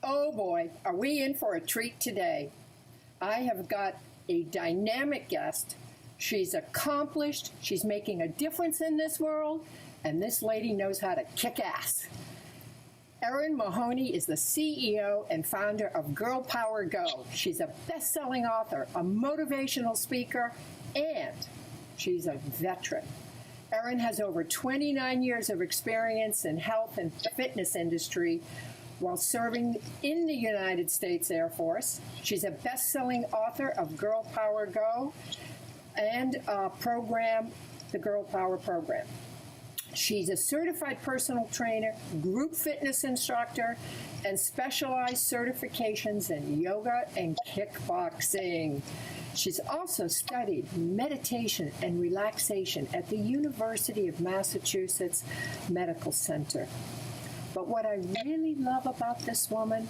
Oh boy, are we in for a treat today. I have got a dynamic guest. She's accomplished, she's making a difference in this world, and this lady knows how to kick ass. Erin Mahoney is the CEO and founder of Girl Power Go. She's a best-selling author, a motivational speaker, and she's a veteran. Erin has over 29 years of experience in health and fitness industry while serving in the United States Air Force. She's a best-selling author of Girl Power Go and the Girl Power Program. She's a certified personal trainer, group fitness instructor, and specialized certifications in yoga and kickboxing. She's also studied meditation and relaxation at the University of Massachusetts Medical Center. But what I really love about this woman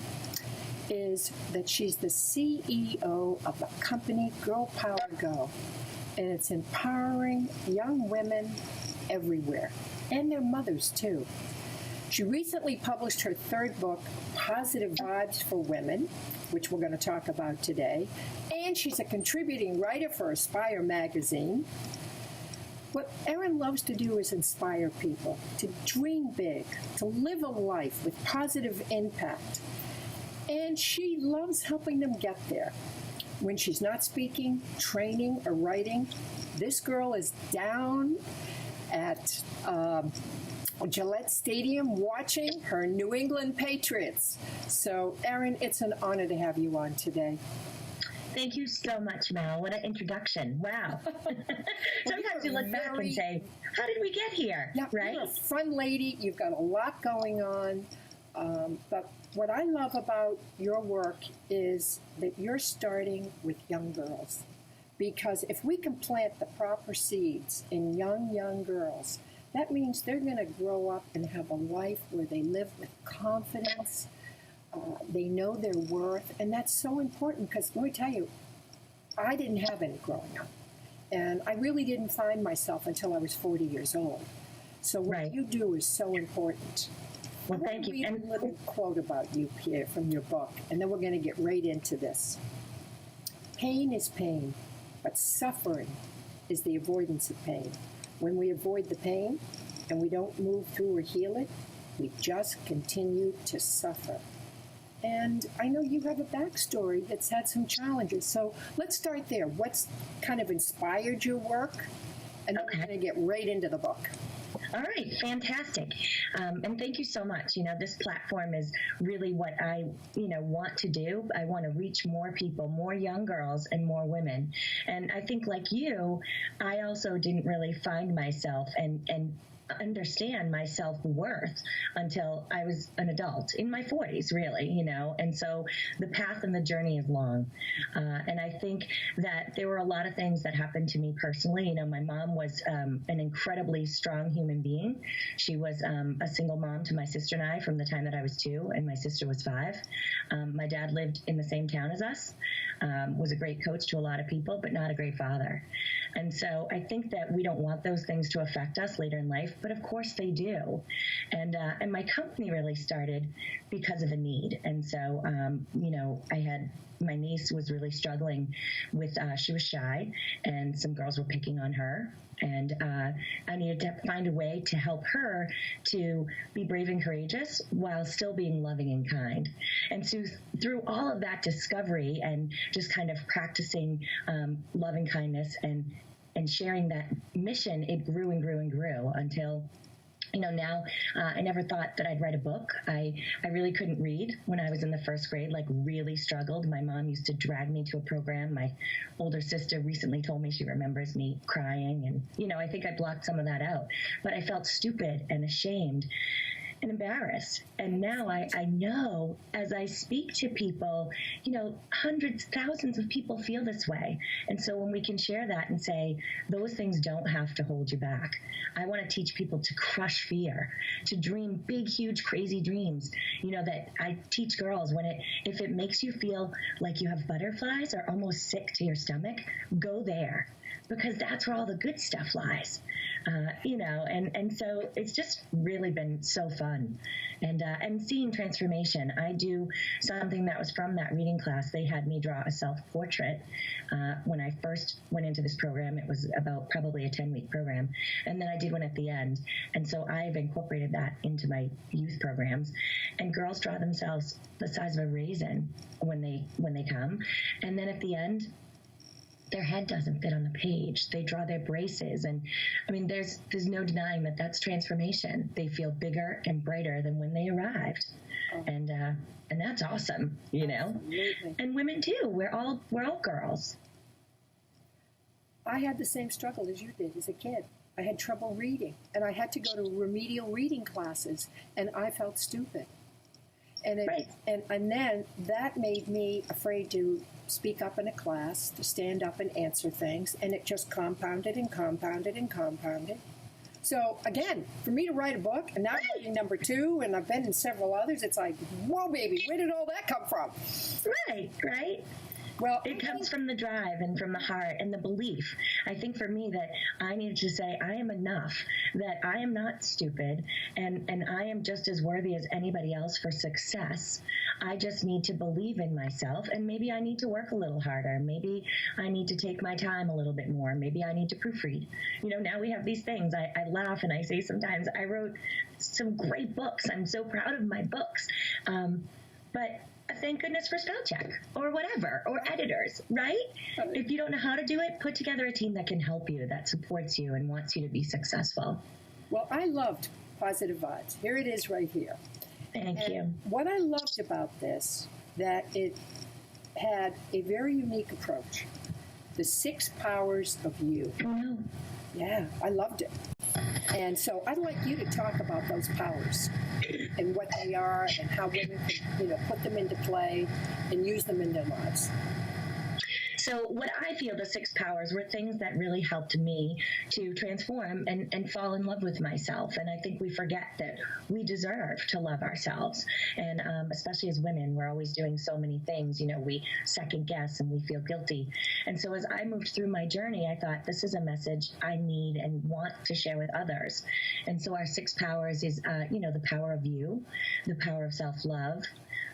is that she's the CEO of the company Girl Power Go, and it's empowering young women everywhere, and their mothers too. She recently published her third book, Positive Vibes for Women, which we're going to talk about today, and she's a contributing writer for Aspire magazine. What Erin loves to do is inspire people to dream big, to live a life with positive impact, and she loves helping them get there. When she's not speaking, training, or writing, this girl is down at Gillette Stadium watching her New England Patriots. So, Erin, it's an honor to have you on today. Thank you so much, Mel. What an introduction. Wow. Sometimes you look back and say, how did we get here? Yeah, right? You're a fun lady. You've got a lot going on. But what I love about your work is that you're starting with young girls. Because if we can plant the proper seeds in young girls, that means they're going to grow up and have a life where they live with confidence. They know their worth, and that's so important because let me tell you, I didn't have any growing up, and I really didn't find myself until I was 40 years old. So what you do is so important. Well, thank you. And a little quote about you here from your book, and then we're going to get right into this. Pain is pain, but suffering is the avoidance of pain. When we avoid the pain and we don't move through or heal it, we just continue to suffer. And I know you have a backstory that's had some challenges. So let's start there. What's kind of inspired your work? And then we're going to get right into the book. All right, fantastic. And thank you so much. You know, this platform is really what I, want to do. I want to reach more people, more young girls and more women. And I think like you, I also didn't really find myself and understand my self-worth until I was an adult in my 40s, really, and so the path and the journey is long. And I think that there were a lot of things that happened to me personally. My mom was an incredibly strong human being. She was a single mom to my sister and I from the time that I was 2 and my sister was 5. My dad lived in the same town as us, was a great coach to a lot of people, but not a great father. And so I think that we don't want those things to affect us later in life, but of course they do. And my company really started because of a need. And so, I had my niece was really struggling with, she was shy and some girls were picking on her. And I needed to find a way to help her to be brave and courageous while still being loving and kind. And so through all of that discovery and just kind of practicing loving kindness and sharing that mission, it grew and grew and grew until now I never thought that I'd write a book. I really couldn't read when I was in the first grade, really struggled. My mom used to drag me to a program. My older sister recently told me she remembers me crying. And, I think I blocked some of that out. But I felt stupid and ashamed and embarrassed. And now I know as I speak to people, hundreds, thousands of people feel this way. And so when we can share that and say, those things don't have to hold you back. I want to teach people to crush fear, to dream big, huge, crazy dreams. That I teach girls if it makes you feel like you have butterflies or almost sick to your stomach, go there. because that's where all the good stuff lies. And so it's just really been so fun, and seeing transformation. I do something that was from that reading class. They had me draw a self-portrait when I first went into this program. It was about probably a 10-week program, and then I did one at the end. And so I've incorporated that into my youth programs, and girls draw themselves the size of a raisin when they come, and then at the end, their head doesn't fit on the page. They draw their braces. And I mean, there's no denying that that's transformation. They feel bigger and brighter than when they arrived. Oh. And that's awesome, Absolutely. And women too. We're all girls. I had the same struggle as you did as a kid. I had trouble reading, and I had to go to remedial reading classes, and I felt stupid. And right. and then that made me afraid to speak up in a class, to stand up and answer things, and it just compounded and compounded and compounded. So again, for me to write a book, and now I'm writing number 2, and I've been in several others, it's like, whoa, baby, where did all that come from? Right. Well, it comes from the drive and from the heart and the belief. I think for me that I needed to say I am enough, that I am not stupid, and I am just as worthy as anybody else for success. I just need to believe in myself, and maybe I need to work a little harder. Maybe I need to take my time a little bit more. Maybe I need to proofread. Now we have these things. I laugh and I say sometimes I wrote some great books. I'm so proud of my books. But thank goodness for spell check or whatever, or editors, right? If you don't know how to do it, put together a team that can help you, that supports you and wants you to be successful. Well, I loved Positive Vibes. Here it is right here. Thank you. What I loved about this, that it had a very unique approach. The 6 powers of you. Oh, no. Yeah, I loved it. And so I'd like you to talk about those powers and what they are and how women can, put them into play and use them in their lives. So what I feel the 6 powers were things that really helped me to transform and fall in love with myself. And I think we forget that we deserve to love ourselves. And especially as women, we're always doing so many things. We second guess and we feel guilty. And so as I moved through my journey, I thought this is a message I need and want to share with others. And so our 6 powers is, the power of you, the power of self-love,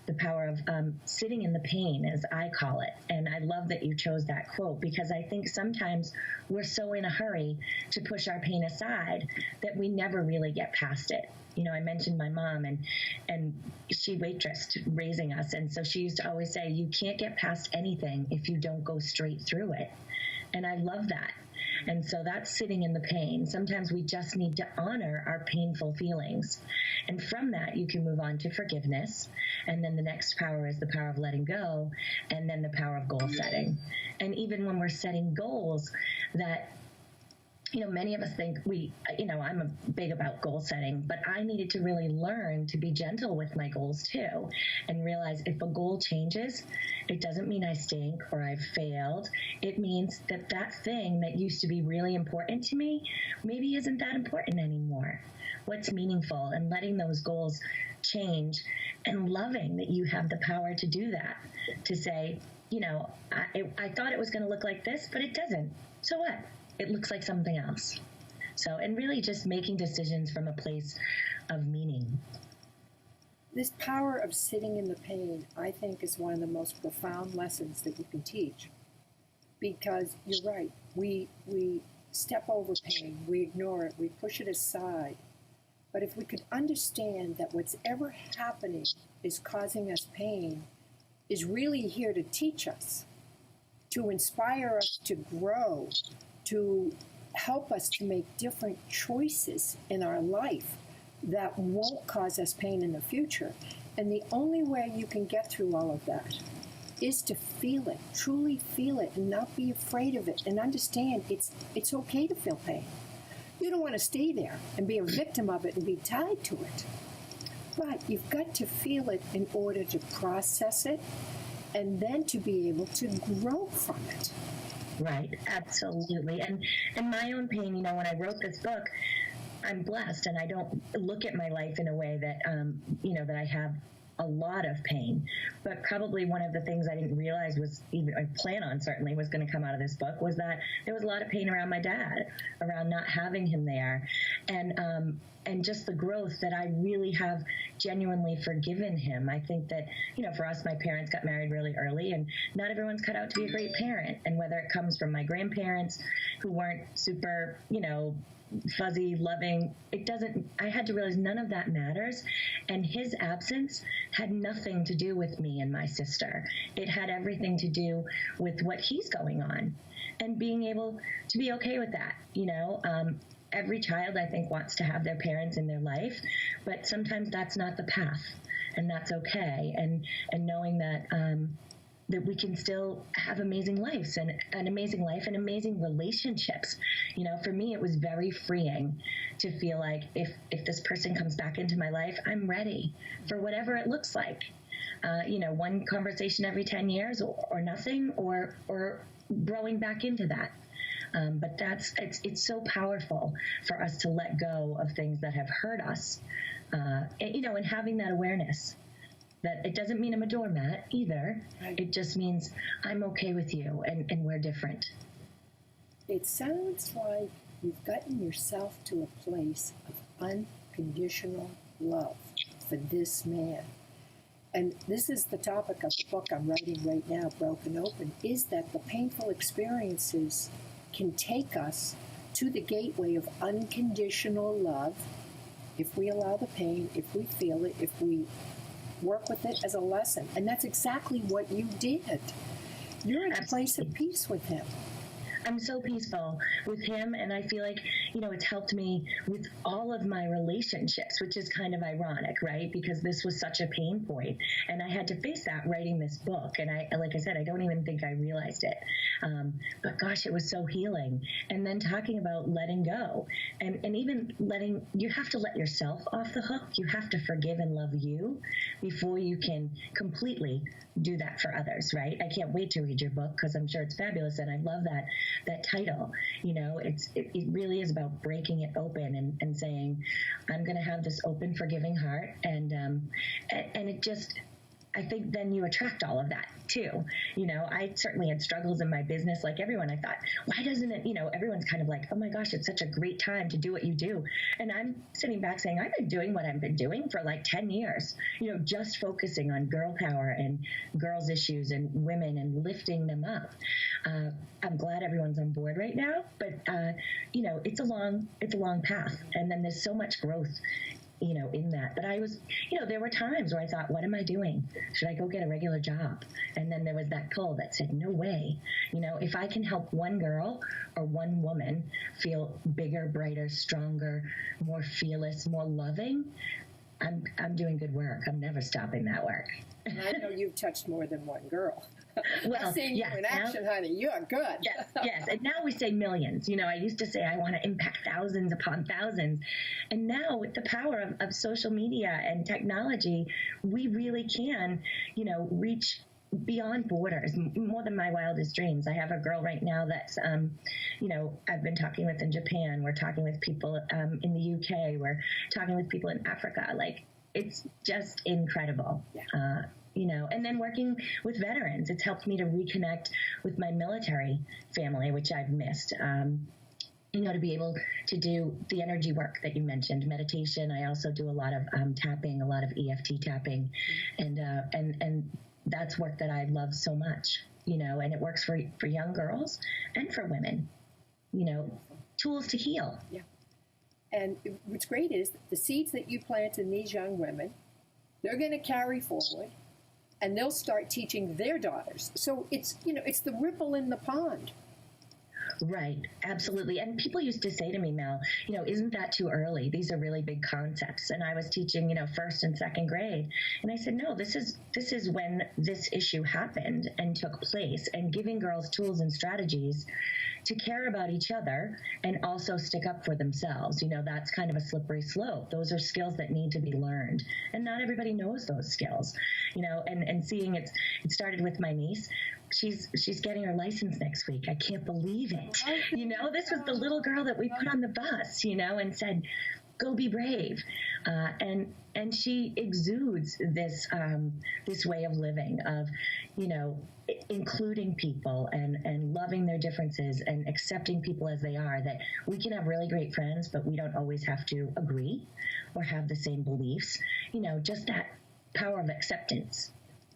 the power of sitting in the pain, as I call it. And I love that you chose that quote, because I think sometimes we're so in a hurry to push our pain aside that we never really get past it. I mentioned my mom, and she waitressed raising us. And so she used to always say, you can't get past anything if you don't go straight through it. And I love that. And so that's sitting in the pain. Sometimes we just need to honor our painful feelings. And from that, you can move on to forgiveness. And then the next power is the power of letting go. And then the power of goal setting. And even when we're setting goals that, many of us think I'm big about goal setting, but I needed to really learn to be gentle with my goals too, and realize if a goal changes, it doesn't mean I stink or I've failed. It means that thing that used to be really important to me maybe isn't that important anymore. What's meaningful, and letting those goals change, and loving that you have the power to do that, to say, I thought it was going to look like this, but it doesn't. So what? It looks like something else. So, and really just making decisions from a place of meaning. This power of sitting in the pain, I think, is one of the most profound lessons that you can teach. Because you're right, we step over pain, we ignore it, we push it aside. But if we could understand that what's ever happening is causing us pain, is really here to teach us, to inspire us to grow, to help us to make different choices in our life that won't cause us pain in the future. And the only way you can get through all of that is to feel it, truly feel it, and not be afraid of it, and understand it's okay to feel pain. You don't want to stay there and be a victim of it and be tied to it. But you've got to feel it in order to process it and then to be able to grow from it. Right, absolutely. And my own pain, when I wrote this book, I'm blessed, and I don't look at my life in a way that, that I have a lot of pain. But probably one of the things I didn't realize was, even I plan on certainly, was going to come out of this book, was that there was a lot of pain around my dad, around not having him there. And just the growth that I really have genuinely forgiven him. I think that, for us, my parents got married really early, and not everyone's cut out to be a great parent. And whether it comes from my grandparents who weren't super, fuzzy, loving, I had to realize none of that matters. And his absence had nothing to do with me and my sister. It had everything to do with what he's going on and being able to be okay with that, Every child, I think, wants to have their parents in their life, but sometimes that's not the path, and that's okay. And knowing that that we can still have amazing lives and an amazing life and amazing relationships. For me, it was very freeing to feel like if this person comes back into my life, I'm ready for whatever it looks like. One conversation every 10 years or nothing, or growing back into that. But it's so powerful for us to let go of things that have hurt us, and having that awareness that it doesn't mean I'm a doormat either. Right. It just means I'm okay with you and we're different. It sounds like you've gotten yourself to a place of unconditional love for this man. And this is the topic of the book I'm writing right now, Broken Open, is that the painful experiences can take us to the gateway of unconditional love if we allow the pain, if we feel it, if we work with it as a lesson. And that's exactly what you did. You're in a place of peace with him. I'm so peaceful with him, and I feel like, it's helped me with all of my relationships, which is kind of ironic, right? Because this was such a pain point, and I had to face that writing this book. And like I said, I don't even think I realized it. But gosh, it was so healing. And then talking about letting go, and even you have to let yourself off the hook. You have to forgive and love you before you can completely do that for others, right? I can't wait to read your book because I'm sure it's fabulous, and I love that title. It really is about breaking it open and saying, I'm going to have this open, forgiving heart, and it just, I think then you attract all of that too. I certainly had struggles in my business like everyone. I thought, why doesn't it, everyone's kind of like, oh my gosh, it's such a great time to do what you do. And I'm sitting back saying, I've been doing what I've been doing for like 10 years, just focusing on girl power and girls' issues and women and lifting them up. I'm glad everyone's on board right now, but, it's a long path. And then there's so much growth in that. But I was, there were times where I thought, what am I doing? Should I go get a regular job? And then there was that pull that said, no way. If I can help one girl or one woman feel bigger, brighter, stronger, more fearless, more loving, I'm doing good work. I'm never stopping that work. And I know you've touched more than one girl. Well, I've seen you in action, honey. You're good. Yes. And now we say millions. I used to say I want to impact thousands upon thousands. And now with the power of social media and technology, we really can, reach beyond borders, more than my wildest dreams. I have a girl right now that's, I've been talking with in Japan. We're talking with people in the UK. We're talking with people in Africa. Like, it's just incredible. Yeah. And then working with veterans, it's helped me to reconnect with my military family, which I've missed. To be able to do the energy work that you mentioned, meditation. I also do a lot of tapping, a lot of EFT tapping, and that's work that I love so much. And it works for young girls and for women. Tools to heal. Yeah. And what's great is the seeds that you plant in these young women, they're going to carry forward. And they'll start teaching their daughters. So it's the ripple in the pond. Right. Absolutely. And people used to say to me, Mel, isn't that too early? These are really big concepts. And I was teaching, first and second grade. And I said, no, this is when this issue happened and took place, and giving girls tools and strategies to care about each other and also stick up for themselves. That's kind of a slippery slope. Those are skills that need to be learned. And not everybody knows those skills, and seeing it started with my niece. She's getting her license next week. I can't believe it. This was the little girl that we put on the bus, and said, go be brave. And she exudes this way of living, of, including people and loving their differences and accepting people as they are, that we can have really great friends, but we don't always have to agree or have the same beliefs, just that power of acceptance.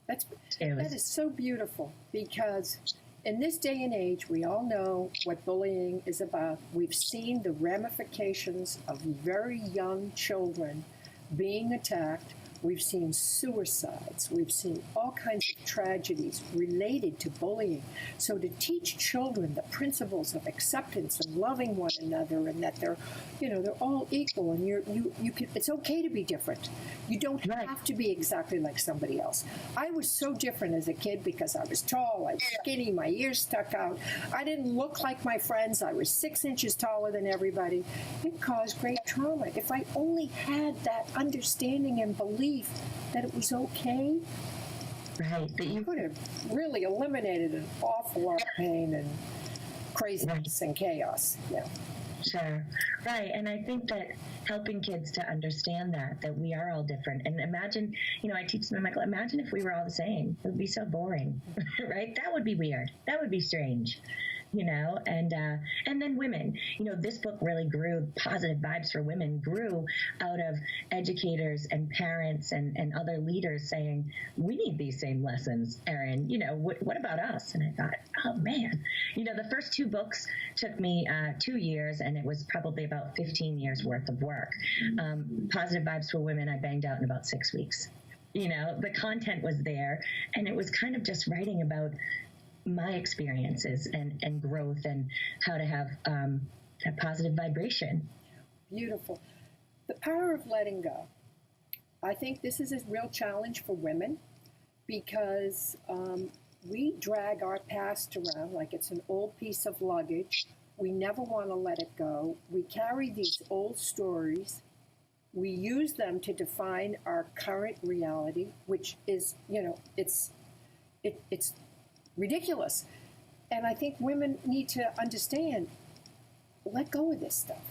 That is so beautiful, because in this day and age, we all know what bullying is about. We've seen the ramifications of very young children being attacked. We've seen suicides. We've seen all kinds of tragedies related to bullying. So to teach children the principles of acceptance and loving one another, and that they're all equal, and you can, it's okay to be different. You don't have to be exactly like somebody else. I was so different as a kid because I was tall, I was skinny, my ears stuck out. I didn't look like my friends. I was 6 inches taller than everybody. It caused great trauma. If I only had that understanding and belief that it was okay, right, that you could have really eliminated an awful lot of pain and craziness and chaos. Yeah. Sure. Right. And I think that helping kids to understand that we are all different. And imagine, I teach them, Michael, imagine if we were all the same. It would be so boring, right? That would be weird. That would be strange. And then women, this book really grew, Positive Vibes for Women grew out of educators and parents and other leaders saying, we need these same lessons, Erin, what about us? And I thought, oh man, the first 2 books took me 2 years, and it was probably about 15 years worth of work. Positive Vibes for Women, I banged out in about 6 weeks. The content was there, and it was kind of just writing about my experiences and growth and how to have a positive vibration. Beautiful. The power of letting go. I think this is a real challenge for women, because we drag our past around like it's an old piece of luggage. We never want to let it go. We carry these old stories. We use them to define our current reality, which is, it's ridiculous. And I think women need to understand, let go of this stuff.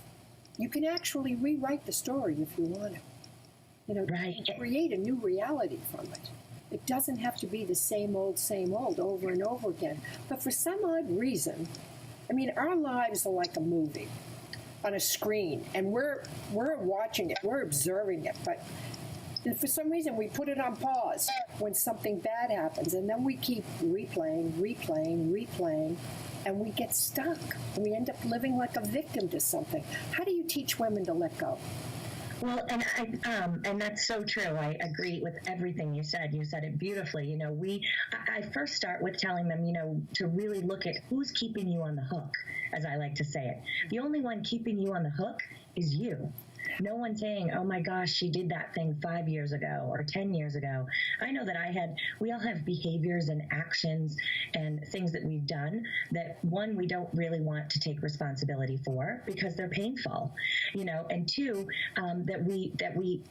You can actually rewrite the story if you want to. Right. Create a new reality from it. It doesn't have to be the same old over and over again. But for some odd reason, our lives are like a movie on a screen, and we're watching it, we're observing it, but for some reason, we put it on pause when something bad happens, and then we keep replaying, and we get stuck. And we end up living like a victim to something. How do you teach women to let go? Well, and that's so true. I agree with everything you said. You said it beautifully. I first start with telling them, to really look at who's keeping you on the hook, as I like to say it. The only one keeping you on the hook is you. No one saying, oh my gosh, she did that thing 5 years ago or 10 years ago. I know that we all have behaviors and actions and things that we've done that, one, we don't really want to take responsibility for because they're painful, and 2, that we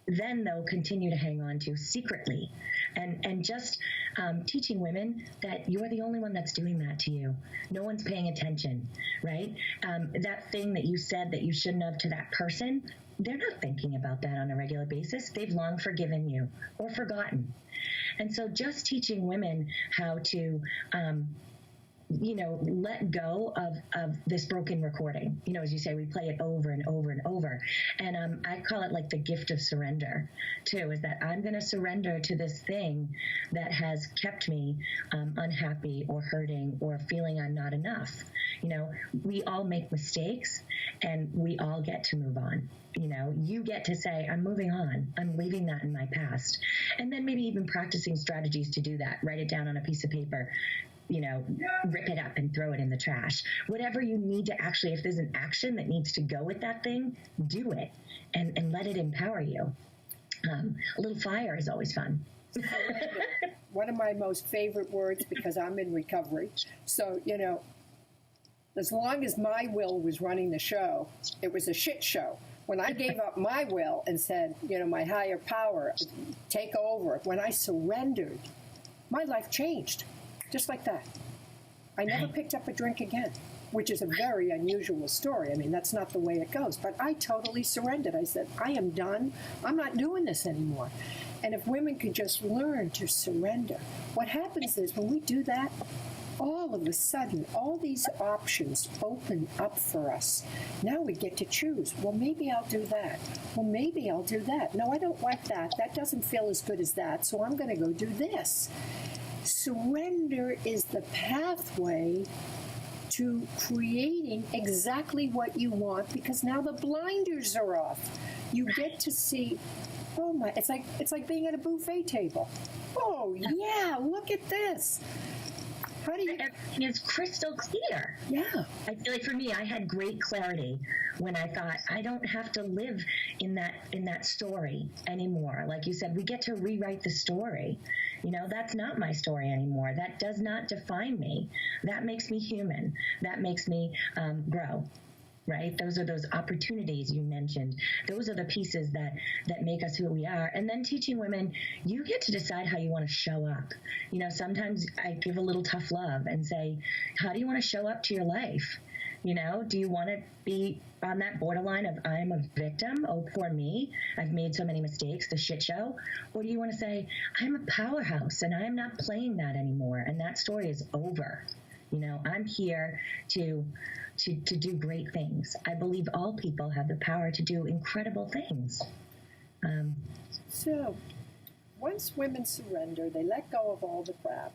then, though, continue to hang on to secretly. And just teaching women that you're the only one that's doing that to you. No one's paying attention, right? That thing that you said that you shouldn't have to that person, they're not thinking about that on a regular basis. They've long forgiven you or forgotten. And so just teaching women how to let go of this broken recording. As you say, we play it over and over and over. And I call it like the gift of surrender, too, is that I'm going to surrender to this thing that has kept me unhappy or hurting or feeling I'm not enough. We all make mistakes, and we all get to move on. You get to say, I'm moving on. I'm leaving that in my past. And then maybe even practicing strategies to do that. Write it down on a piece of paper. Rip it up and throw it in the trash. Whatever you need to actually, if there's an action that needs to go with that thing, do it and let it empower you. A little fire is always fun. One of my most favorite words, because I'm in recovery. So, as long as my will was running the show, it was a shit show. When I gave up my will and said, my higher power, take over, when I surrendered, my life changed. Just like that. I never picked up a drink again. which is a very unusual story. I mean, that's not the way it goes. But I totally surrendered. I said, I am done. I'm not doing this anymore. And if women could just learn to surrender, what happens is when we do that, all of a sudden, all these options open up for us. Now we get to choose. Well, maybe I'll do that. Well, maybe I'll do that. No, I don't like that. That doesn't feel as good as that, so I'm going to go do this. Surrender is the pathway to creating exactly what you want, because now the blinders are off. You get to see, oh my, it's like being at a buffet table. Oh yeah, look at this. How do you? Everything is crystal clear. Yeah. I feel like for me, I had great clarity when I thought I don't have to live in that story anymore. Like you said, we get to rewrite the story. You know, that's not my story anymore. That does not define me. That makes me human. That makes me grow. Right? Those are those opportunities you mentioned. Those are the pieces that make us who we are. And then teaching women, you get to decide how you want to show up. You know, sometimes I give a little tough love and say, how do you want to show up to your life? You know, do you want to be on that borderline of I'm a victim, oh, poor me, I've made so many mistakes, the shit show? Or do you want to say, I'm a powerhouse and I'm not playing that anymore, and that story is over. You know, I'm here to do great things. I believe all people have the power to do incredible things. So, once women surrender, they let go of all the crap.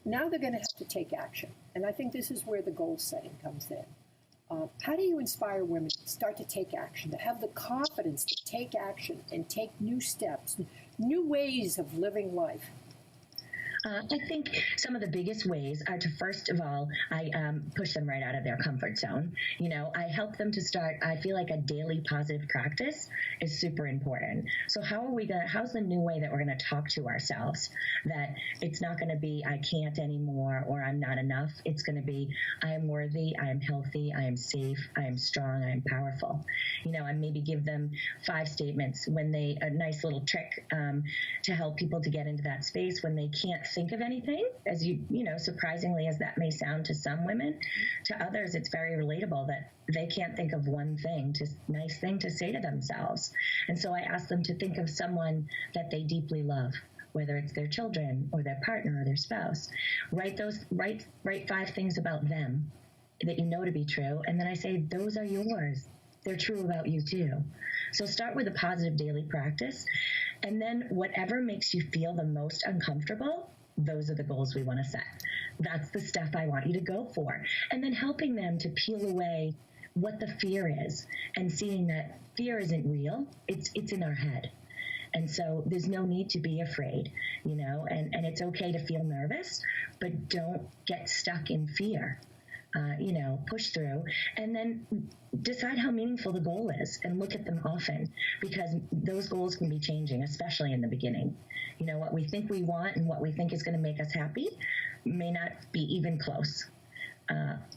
Now they're going to have to take action. And I think this is where the goal setting comes in. How do you inspire women to start to take action, to have the confidence to take action and take new steps, new ways of living life? I think some of the biggest ways are to, first of all, I push them right out of their comfort zone. You know, I help them to start, I feel like a daily positive practice is super important. So how's the new way that we're going to talk to ourselves? That it's not going to be, I can't anymore, or I'm not enough. It's going to be, I am worthy, I am healthy, I am safe, I am strong, I am powerful. You know, and maybe give them 5 statements when a nice little trick to help people to get into that space when they can't think of anything, as you know, surprisingly as that may sound to some women, to others it's very relatable that they can't think of one nice thing to say to themselves. And so I ask them to think of someone that they deeply love, whether it's their children or their partner or their spouse. Write 5 things about them that you know to be true, and then I say, those are yours. They're true about you too. So start with a positive daily practice, and then whatever makes you feel the most uncomfortable, those are the goals we want to set. That's the stuff I want you to go for. And then helping them to peel away what the fear is and seeing that fear isn't real. It's in our head. And so there's no need to be afraid, you know, and it's okay to feel nervous, but don't get stuck in fear. You know, push through, and then decide how meaningful the goal is and look at them often, because those goals can be changing, especially in the beginning. You know, what we think we want and what we think is going to make us happy may not be even close,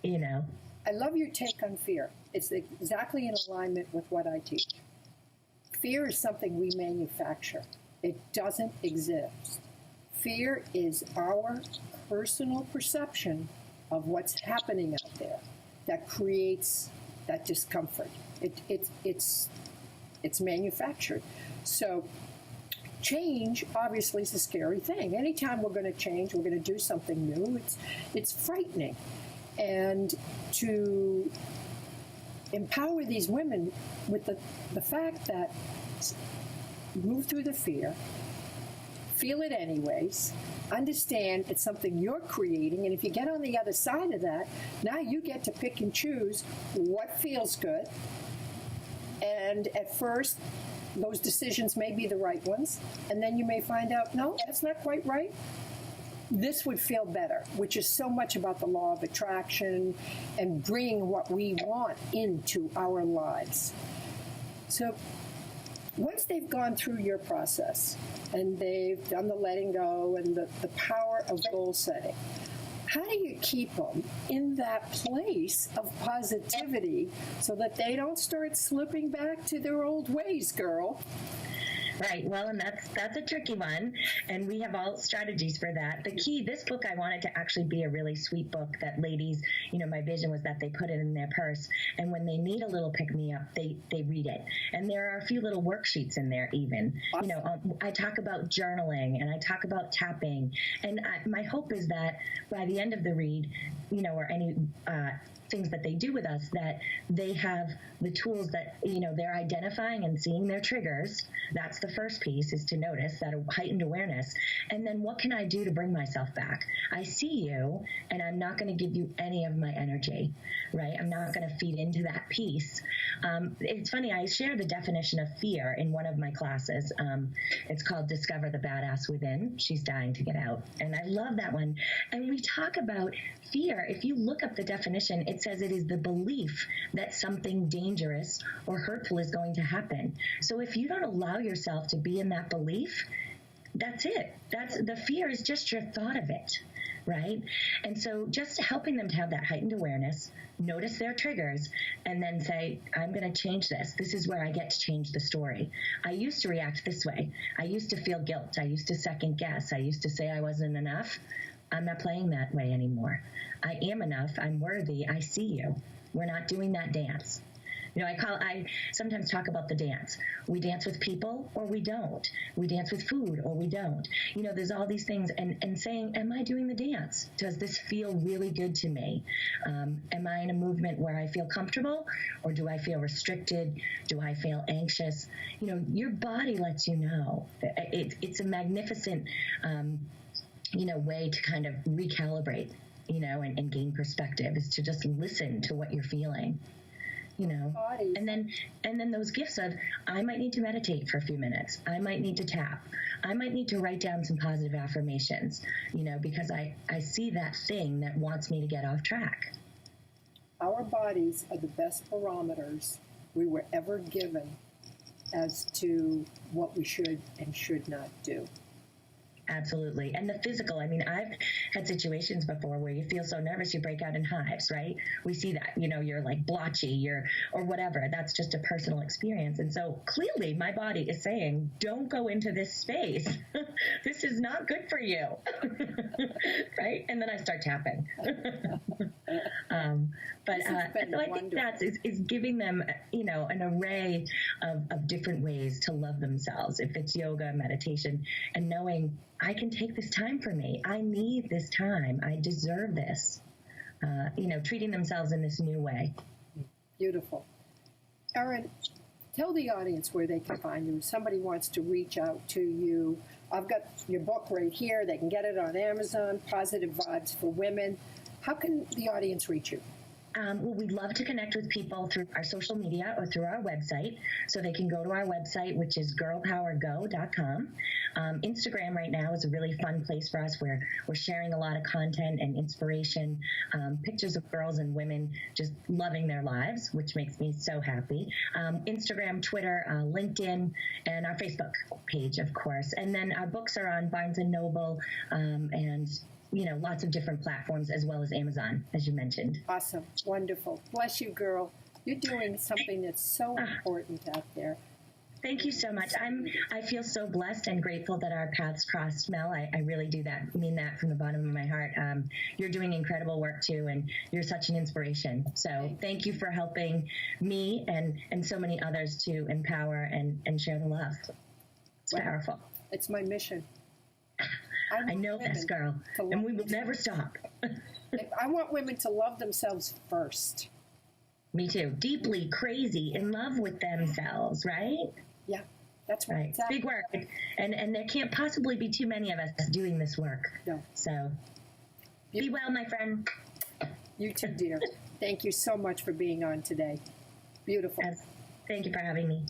you know. I love your take on fear. It's exactly in alignment with what I teach. Fear is something we manufacture. It doesn't exist. Fear is our personal perception of what's happening out there that creates that discomfort. It's manufactured. So change obviously is a scary thing. Anytime we're going to change, we're going to do something new, it's frightening. And to empower these women with the fact that move through the fear, feel it anyways, understand it's something you're creating, and if you get on the other side of that, now you get to pick and choose what feels good. And at first, those decisions may be the right ones, and then you may find out, no, that's not quite right. This would feel better, which is so much about the law of attraction and bringing what we want into our lives. So once they've gone through your process and they've done the letting go and the power of goal setting, how do you keep them in that place of positivity so that they don't start slipping back to their old ways, girl? Right. Well, and that's a tricky one, and we have all strategies for that. The key, this book, I wanted to actually be a really sweet book that ladies, my vision was that they put it in their purse, and when they need a little pick-me-up, they read it. And there are a few little worksheets in there even. Awesome. I talk about journaling, and I talk about tapping, and my hope is that by the end of the read, or any things that they do with us, that they have the tools that, they're identifying and seeing their triggers. That's the first piece, is to notice that heightened awareness. And then what can I do to bring myself back? I see you, and I'm not going to give you any of my energy, right? I'm not going to feed into that piece. It's funny, I share the definition of fear in one of my classes. It's called Discover the Badass Within. She's dying to get out. And I love that one. And we talk about fear. If you look up the definition, it says it is the belief that something dangerous or hurtful is going to happen. So if you don't allow yourself to be in that belief, that's it. The fear is just your thought of it, right? And so just helping them to have that heightened awareness, notice their triggers, and then say, I'm going to change this. This is where I get to change the story. I used to react this way. I used to feel guilt. I used to second guess. I used to say I wasn't enough. I'm not playing that way anymore. I am enough. I'm worthy. I see you. We're not doing that dance. I sometimes talk about the dance. We dance with people or we don't. We dance with food or we don't. There's all these things, and saying, am I doing the dance? Does this feel really good to me? Am I in a movement where I feel comfortable, or do I feel restricted? Do I feel anxious? Your body lets you know. It's a magnificent, way to kind of recalibrate, and gain perspective, is to just listen to what you're feeling. And then those gifts of, I might need to meditate for a few minutes. I might need to tap. I might need to write down some positive affirmations, because I see that thing that wants me to get off track. Our bodies are the best barometers we were ever given as to what we should and should not do. Absolutely. And the physical, I've had situations before where you feel so nervous, you break out in hives, right? We see that, you're like blotchy, or whatever. That's just a personal experience. And so clearly my body is saying, don't go into this space. This is not good for you. Right? And then I start tapping. So I think that is giving them, an array of different ways to love themselves. If it's yoga, meditation, and knowing I can take this time for me. I need this time. I deserve this. Treating themselves in this new way. Beautiful. Erin, tell the audience where they can find you. If somebody wants to reach out to you, I've got your book right here. They can get it on Amazon, Positive Vibes for Women. How can the audience reach you? Well, we'd love to connect with people through our social media or through our website. So they can go to our website, which is girlpowergo.com. Instagram right now is a really fun place for us where we're sharing a lot of content and inspiration, pictures of girls and women just loving their lives, which makes me so happy. Instagram, Twitter, LinkedIn, and our Facebook page, of course. And then our books are on Barnes & Noble and lots of different platforms, as well as Amazon, as you mentioned. Awesome. Wonderful. Bless you, girl. You're doing something that's so important out there. Thank you so much. I feel so blessed and grateful that our paths crossed, Mel. I really do mean that from the bottom of my heart. You're doing incredible work too, and you're such an inspiration. So thank you for helping me and so many others to empower and share the love. It's powerful. It's my mission. I know this, girl, and we will never stop. I want women to love themselves first. Me too. Deeply crazy in love with themselves, right? Yeah, that's right. It's big work, and there can't possibly be too many of us doing this work. No. So be well, my friend. You too, dear. Thank you so much for being on today. Beautiful. Thank you for having me.